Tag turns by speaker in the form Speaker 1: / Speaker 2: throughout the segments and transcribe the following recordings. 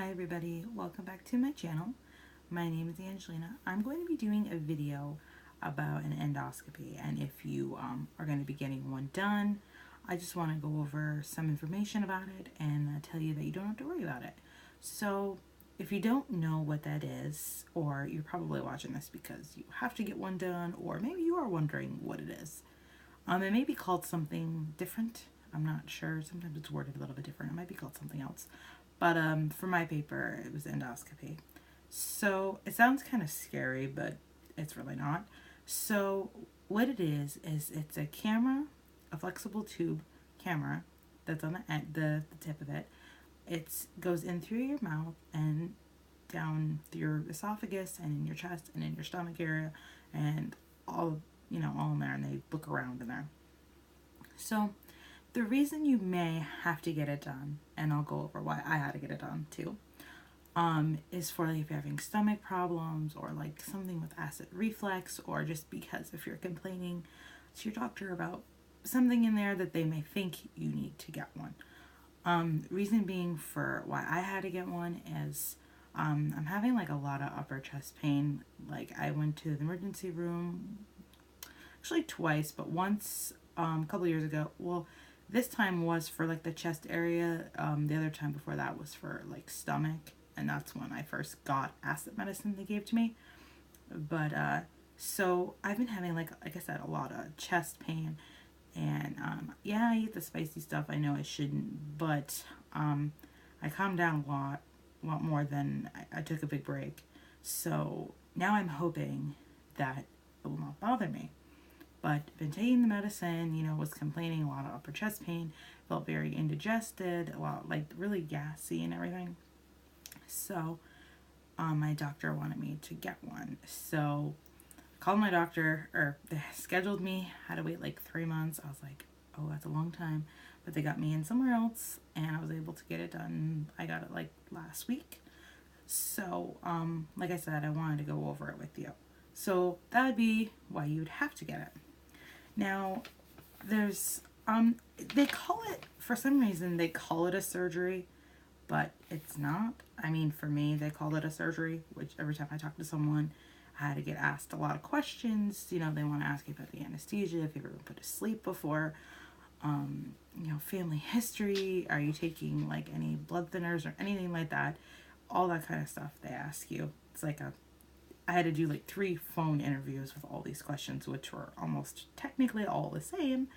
Speaker 1: Hi everybody, welcome back to my channel. My name is Angelina. I'm going to be doing a video about an endoscopy, and if you are going to be getting one done, I just want to go over some information about it and tell you that you don't have to worry about it. So if you don't know what that is, or you're probably watching this because you have to get one done, or maybe you are wondering what it is. It may be called something different. I'm not sure. Sometimes it's worded a little bit different. It might be called something else. But for my paper, it was endoscopy. So it sounds kind of scary, but it's really not. So what it is it's a camera, a flexible tube camera that's on the tip of it. It goes in through your mouth and down through your esophagus and in your chest and in your stomach area and all all in there, and they look around in there. So the reason you may have to get it done, and I'll go over why I had to get it done too, is for like if you're having stomach problems or like something with acid reflux, or just because if you're complaining to your doctor about something in there that they may think you need to get one. Reason being for why I had to get one is I'm having like a lot of upper chest pain. Like I went to the emergency room actually twice, but once a couple years ago. Well, this time was for like the chest area. The other time before that was for like stomach, and that's when I first got acid medicine they gave to me. But so I've been having like I said, a lot of chest pain, and yeah, I eat the spicy stuff. I know I shouldn't, but I calmed down a lot more than I took a big break. So now I'm hoping that it will not bother me. But been taking the medicine, was complaining a lot of upper chest pain, felt very indigested, a lot like really gassy and everything. So my doctor wanted me to get one. So called my doctor, or they scheduled me, had to wait like 3 months. I was like, oh, that's a long time. But they got me in somewhere else, and I was able to get it done. I got it like last week. So like I said, I wanted to go over it with you. So that would be why you would have to get it. Now, there's, they call it, for some reason, they call it a surgery, but it's not. I mean, for me, they call it a surgery, which every time I talk to someone, I had to get asked a lot of questions. They want to ask you about the anesthesia, if you've ever been put to sleep before, family history, are you taking, like, any blood thinners or anything like that, all that kind of stuff they ask you. It's like I had to do like 3 phone interviews with all these questions, which were almost technically all the same,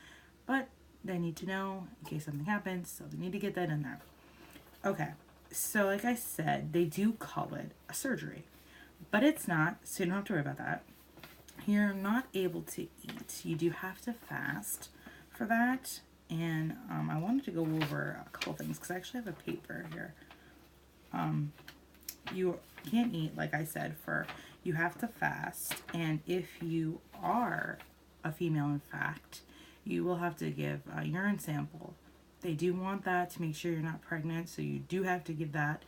Speaker 1: but they need to know in case something happens, so they need to get that in there. Okay, so like I said, they do call it a surgery, but it's not, so you don't have to worry about that. You're not able to eat. You do have to fast for that, and I wanted to go over a couple things because I actually have a paper here. You can't eat, like I said, you have to fast, and if you are a female, in fact, you will have to give a urine sample. They do want that to make sure you're not pregnant, so you do have to give that.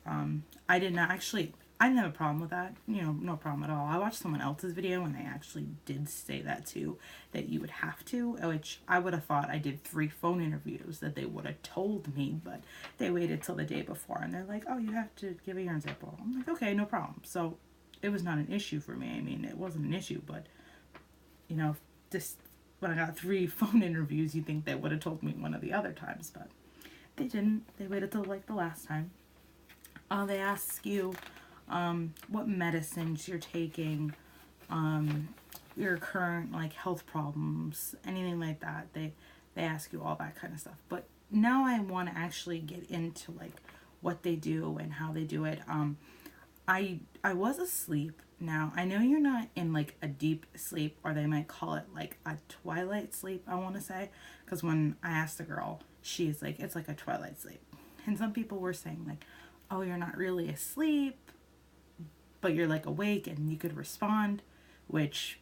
Speaker 1: I didn't have a problem with that, no problem at all. I watched someone else's video and they actually did say that too, that you would have to, which I would have thought I did 3 phone interviews that they would have told me, but they waited till the day before and they're like, oh, you have to give a urine sample. I'm like, okay, no problem. So it was not an issue for me. I mean, it wasn't an issue, but just when I got 3 phone interviews, you think they would have told me one of the other times, but they didn't. They waited till like the last time. They ask you what medicines you're taking, your current like health problems, anything like that. They ask you all that kind of stuff. But now I want to actually get into like what they do and how they do it. I was asleep. Now I know you're not in like a deep sleep, or they might call it like a twilight sleep, I want to say, because when I asked the girl, she's like, it's like a twilight sleep. And some people were saying like, oh, you're not really asleep, but you're like awake and you could respond, which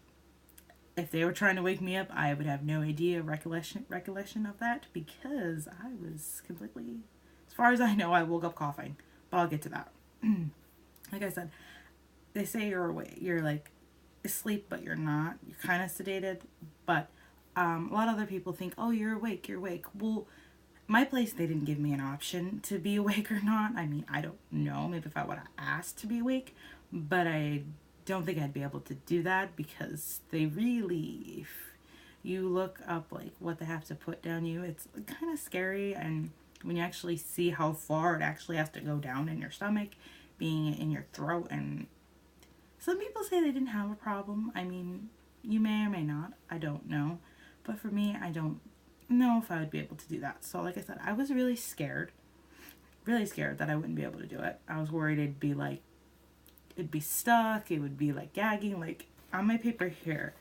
Speaker 1: if they were trying to wake me up, I would have no idea recollection of that, because I was completely, as far as I know, I woke up coughing, but I'll get to that. Like I said, they say you're awake, you're like asleep, but you're not, you're kind of sedated, but a lot of other people think, oh, you're awake. Well, My place, they didn't give me an option to be awake or not. I mean, I don't know. Maybe if I would have asked to be awake, but I don't think I'd be able to do that because they really, if you look up like what they have to put down you, it's kind of scary. And when you actually see how far it actually has to go down in your stomach, being in your throat, and some people say they didn't have a problem. I mean, you may or may not. I don't know. But for me, I don't know if I would be able to do that. So, like I said, I was really scared that I wouldn't be able to do it. I was worried it'd be stuck, it would be like gagging. Like on my paper here,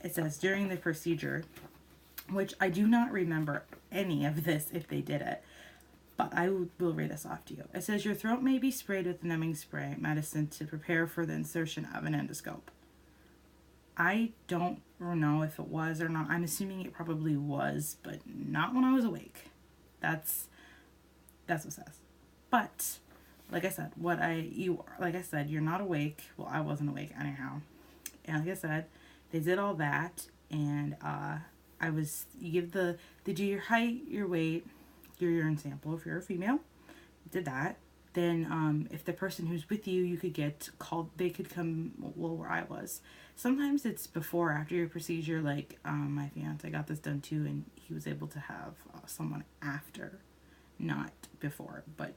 Speaker 1: it says during the procedure, which I do not remember any of this if they did it, but I will read this off to you. It says your throat may be sprayed with numbing spray medicine to prepare for the insertion of an endoscope. I don't know if it was or not. I'm assuming it probably was, but not when I was awake. That's what it says. But like I said, like I said, you're not awake. Well, I wasn't awake anyhow. And like I said, they did all that, and they do your height, your weight, your urine sample if you're a female. Did that. Then if the person who's with you, you could get called, they could come, well, where I was. Sometimes it's before or after your procedure, like my fiance got this done too, and he was able to have someone after, not before, but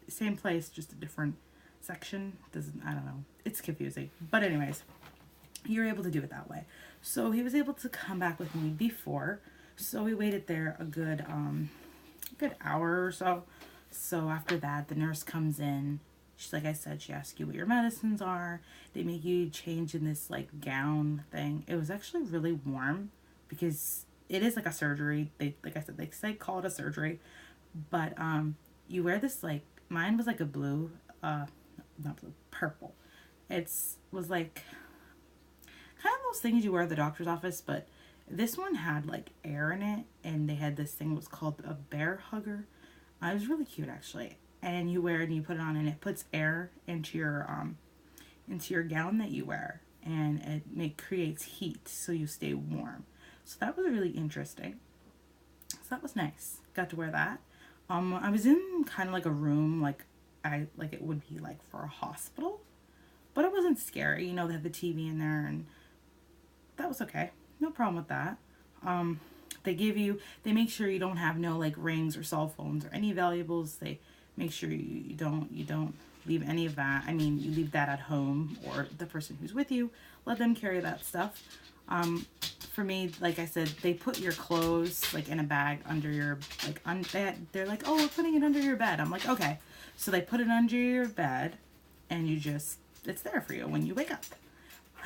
Speaker 1: same place, just a different section. I don't know, it's confusing. But anyways, you're able to do it that way. So he was able to come back with me before, so we waited there a good hour or so. So after that, the nurse comes in. She's like I said, she asks you what your medicines are. They make you change in this like gown thing. It was actually really warm because it is like a surgery. Like I said, they say call it a surgery, but you wear this, like, mine was like a blue, not blue, purple. Was like kind of those things you wear at the doctor's office, but this one had like air in it, and they had this thing was called a bear hugger. It was really cute actually, and you wear it and you put it on, and it puts air into your gown that you wear, and it creates heat so you stay warm. So that was really interesting. So that was nice. Got to wear that. I was in kind of like a room like it would be like for a hospital, but it wasn't scary. You know, they had the TV in there, and that was okay. No problem with that. They make sure you don't have no like rings or cell phones or any valuables. They make sure you don't leave any of that. I mean, you leave that at home, or the person who's with you, let them carry that stuff. For me, like I said, they put your clothes like in a bag under your, like, they're like, oh, we're putting it under your bed. I'm like, okay. So they put it under your bed, and it's there for you when you wake up.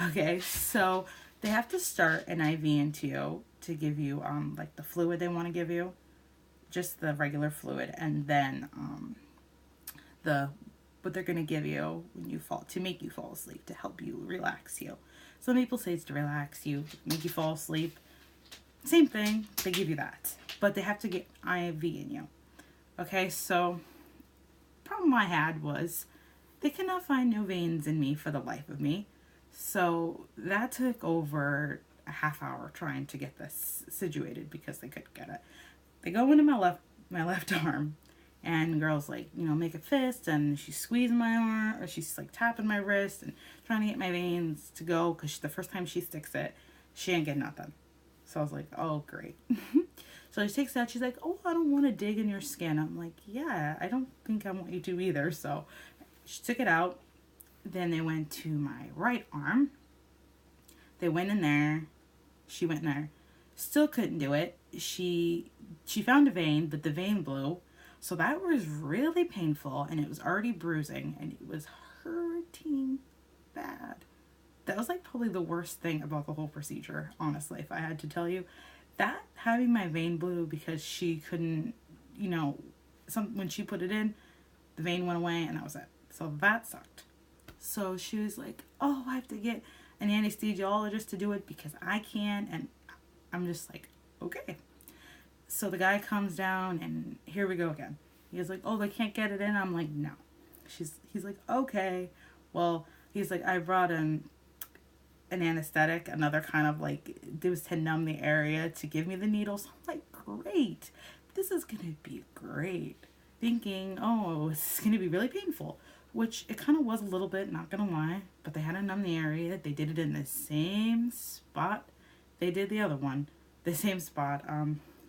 Speaker 1: Okay, so they have to start an IV into you to give you like the fluid they want to give you, just the regular fluid, and then what they're gonna give you when you fall, to make you fall asleep, to help you relax you. Some people say it's to relax you, make you fall asleep. Same thing, they give you that, but they have to get IV in you. Okay, so problem I had was they cannot find no veins in me for the life of me. So that took over a half hour trying to get this situated because they couldn't get it. They go into my left arm, and the girl's like, make a fist, and she's squeezing my arm, or she's like tapping my wrist and trying to get my veins to go, because the first time she sticks it, she ain't getting nothing. So I was like, oh, great. So she takes that. She's like, oh, I don't want to dig in your skin. I'm like, yeah, I don't think I want you to either. So she took it out. Then they went to my right arm. They went in there. She went in there. Still couldn't do it. She found a vein, but the vein blew. So that was really painful, and it was already bruising, and it was hurting bad. That was like probably the worst thing about the whole procedure, honestly, if I had to tell you. That having my vein blew because she couldn't, when she put it in, the vein went away, and that was it. So that sucked. So she was like, oh, I have to get an anesthesiologist to do it because I can't. And I'm just like, okay. So the guy comes down, and here we go again. He's like, oh, they can't get it in. I'm like, no. He's like, okay. Well, he's like, I brought an anesthetic, another kind of like, it was to numb the area, to give me the needles. I'm like, great. this is going to be great. Thinking, oh, it's going to be really painful. Which it kind of was a little bit, not going to lie. But they had to numb the area. They did it in the same spot they did the other one. The same spot.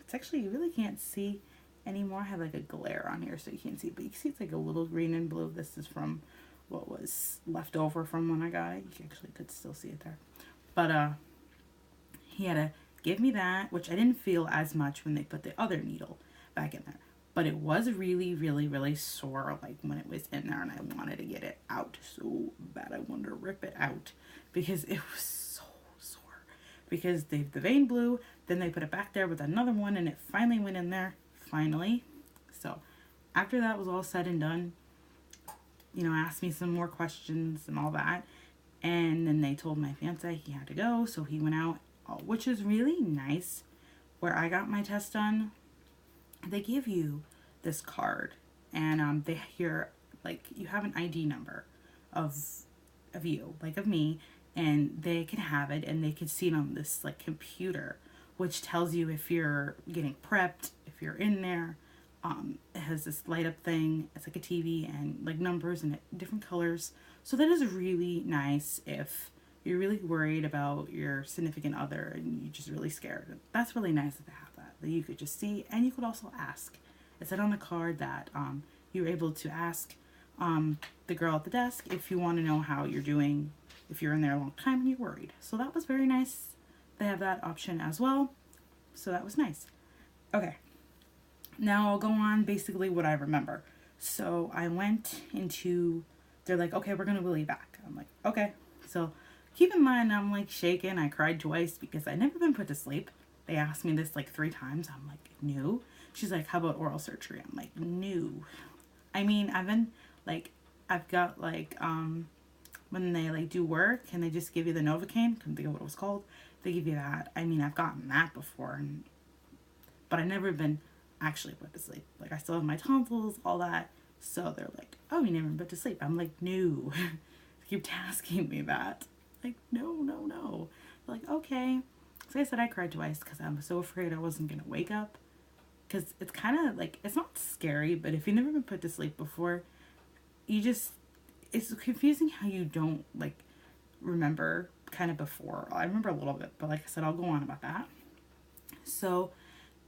Speaker 1: It's actually, you really can't see anymore. I have like a glare on here so you can't see. But you can see it's like a little green and blue. This is from what was left over from when I got it. You actually could still see it there. But he had to give me that, which I didn't feel as much when they put the other needle back in there. But it was really, really, really sore, like when it was in there, and I wanted to get it out so bad. I wanted to rip it out because it was so sore. Because the vein blew, then they put it back there with another one, and it finally went in there, finally. So after that was all said and done, asked me some more questions and all that. And then they told my fiance he had to go, so he went out, which is really nice. Where I got my test done, they give you this card, and they hear, like, you have an ID number of you, like of me, and they can have it, and they can see it on this, like, computer, which tells you if you're getting prepped, if you're in there. It has this light up thing. It's like a TV and like numbers and different colors. So that is really nice if you're really worried about your significant other and you're just really scared. That's really nice to have that you could just see, and you could also ask. It said on the card that you were able to ask the girl at the desk if you want to know how you're doing, if you're in there a long time and you're worried. So that was very nice. They have that option as well. So that was nice. Okay. Now I'll go on basically what I remember. So I went into, they're like, okay, we're going to wheel you back. I'm like, okay. So keep in mind, I'm like shaking. I cried twice because I'd never been put to sleep. They asked me this like 3 times. I'm like, no. She's like, how about oral surgery? I'm like, no. I mean, I've got like, when they like do work and they just give you the Novocaine, couldn't think of what it was called. They give you that. I mean, I've gotten that before, but I've never been actually put to sleep. Like, I still have my tonsils, all that. So they're like, oh, you never been put to sleep. I'm like, no. They keep asking me that. Like, no. They're like, okay. So I said I cried twice because I was so afraid I wasn't going to wake up. Because it's kind of like, it's not scary, but if you've never been put to sleep before, it's confusing how you don't, like, remember kind of before. I remember a little bit, but like I said, I'll go on about that. So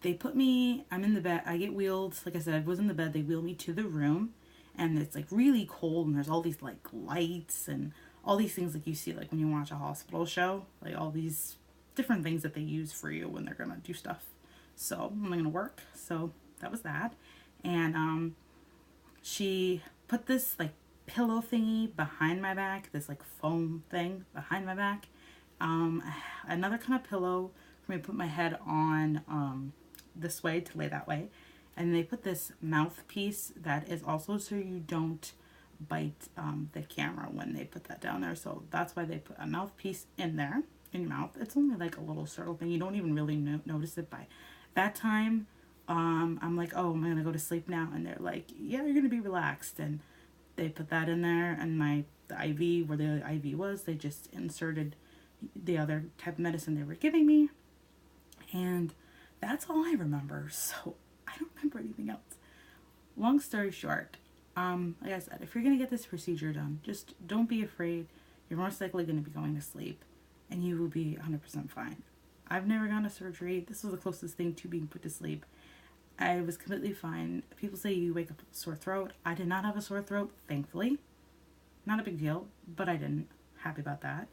Speaker 1: they put me, I'm in the bed, I get wheeled, like I said, I was in the bed, they wheel me to the room, and it's like really cold, and there's all these like lights and all these things like you see like when you watch a hospital show, like all these different things that they use for you when they're gonna do stuff. So I'm gonna work. So that was that. And she put this like pillow thingy behind my back, this like foam thing behind my back. Another kind of pillow for me to put my head on this way to lay that way. And they put this mouthpiece that is also so you don't bite the camera when they put that down there. So that's why they put a mouthpiece in there, in your mouth. It's only like a little circle thing. You don't even really notice it by that time. I'm like, oh, am I gonna go to sleep now? And they're like, yeah, you're gonna be relaxed. And they put that in there, and the IV, where the IV was, they just inserted the other type of medicine they were giving me. And that's all I remember. So I don't remember anything else. Long story short, like I said, if you're going to get this procedure done, just don't be afraid. You're most likely going to be going to sleep, and you will be 100% fine. I've never gone to surgery. This was the closest thing to being put to sleep. I was completely fine. People say you wake up with a sore throat. I did not have a sore throat, thankfully. Not a big deal, but I didn't. Happy about that.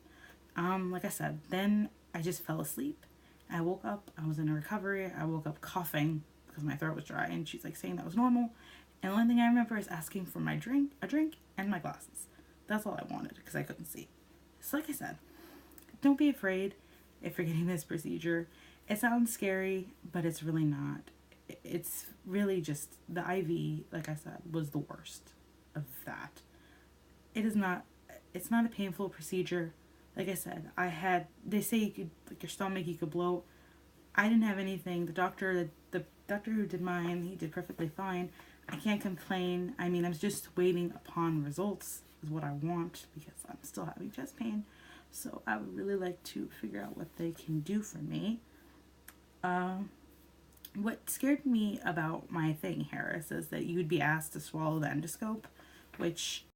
Speaker 1: Like I said, then I just fell asleep. I woke up. I was in a recovery. I woke up coughing because my throat was dry, and she's like saying that was normal. And the only thing I remember is asking for a drink, and my glasses. That's all I wanted because I couldn't see. So like I said, don't be afraid if you're getting this procedure. It sounds scary, but it's really not. It's really just the IV, like I said, was the worst of that. It's not a painful procedure. Like I said, they say you could, like your stomach, you could bloat. I didn't have anything. The doctor who did mine, he did perfectly fine. I can't complain. I mean, I'm just waiting upon results is what I want because I'm still having chest pain. So I would really like to figure out what they can do for me. what scared me about my thing, Harris, is that you would be asked to swallow the endoscope, which